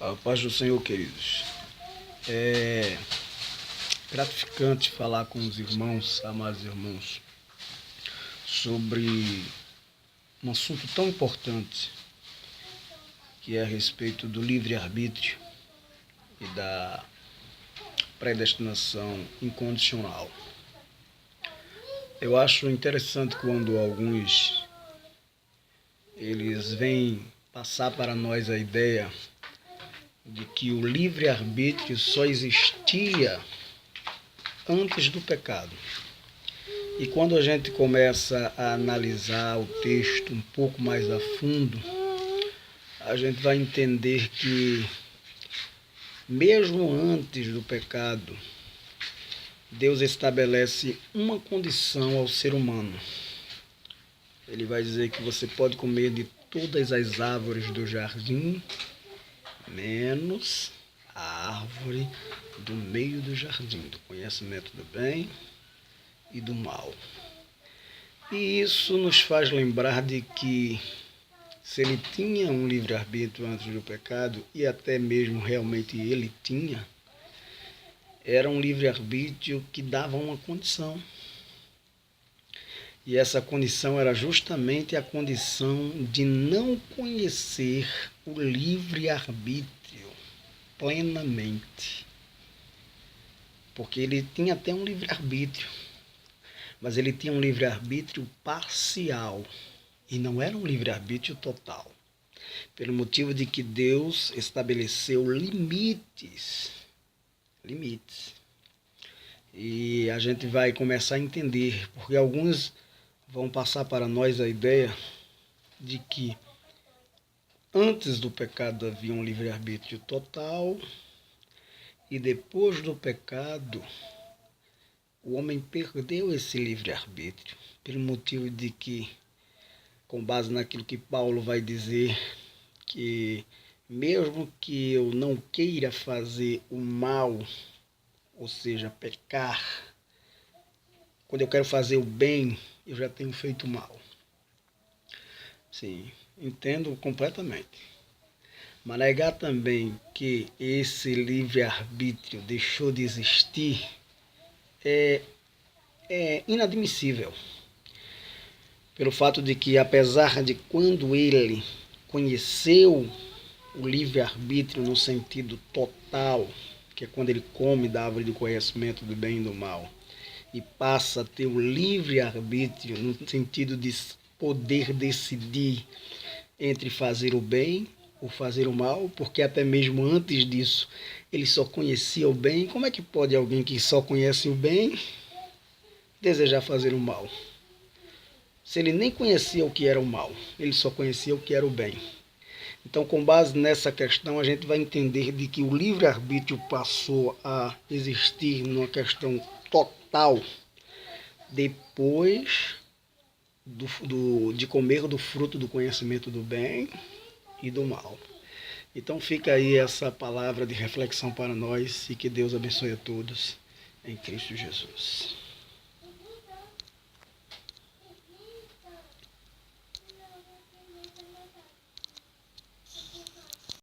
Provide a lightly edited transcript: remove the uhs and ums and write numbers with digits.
A paz do Senhor, queridos. É gratificante falar com os irmãos, amados irmãos, sobre um assunto tão importante, que é a respeito do livre-arbítrio e da predestinação incondicional. Eu acho interessante quando eles vêm passar para nós a ideia de que o livre-arbítrio só existia antes do pecado. E quando a gente começa a analisar o texto um pouco mais a fundo, a gente vai entender que mesmo antes do pecado, Deus estabelece uma condição ao ser humano. Ele vai dizer que você pode comer de todas as árvores do jardim, menos a árvore do meio do jardim, do conhecimento do bem e do mal. E isso nos faz lembrar de que se ele tinha um livre-arbítrio antes do pecado, e até mesmo realmente ele tinha, era um livre-arbítrio que dava uma condição. E essa condição era justamente a condição de não conhecer o livre-arbítrio plenamente. Porque ele tinha até um livre-arbítrio, mas ele tinha um livre-arbítrio parcial e não era um livre-arbítrio total. Pelo motivo de que Deus estabeleceu limites. E a gente vai começar a entender, porque alguns vão passar para nós a ideia de que antes do pecado havia um livre-arbítrio total e depois do pecado o homem perdeu esse livre-arbítrio, pelo motivo de que, com base naquilo que Paulo vai dizer, que mesmo que eu não queira fazer o mal, ou seja, pecar, quando eu quero fazer o bem, eu já tenho feito o mal. Sim, entendo completamente. Mas negar também que esse livre-arbítrio deixou de existir é inadmissível. Pelo fato de que, apesar de quando ele conheceu o livre-arbítrio no sentido total, que é quando ele come da árvore do conhecimento do bem e do mal, e passa a ter o livre-arbítrio no sentido de poder decidir entre fazer o bem ou fazer o mal, porque até mesmo antes disso ele só conhecia o bem. Como é que pode alguém que só conhece o bem desejar fazer o mal? Se ele nem conhecia o que era o mal, ele só conhecia o que era o bem. Então, com base nessa questão, a gente vai entender de que o livre-arbítrio passou a existir numa questão total depois de comer do fruto do conhecimento do bem e do mal. Então fica aí essa palavra de reflexão para nós e que Deus abençoe a todos em Cristo Jesus.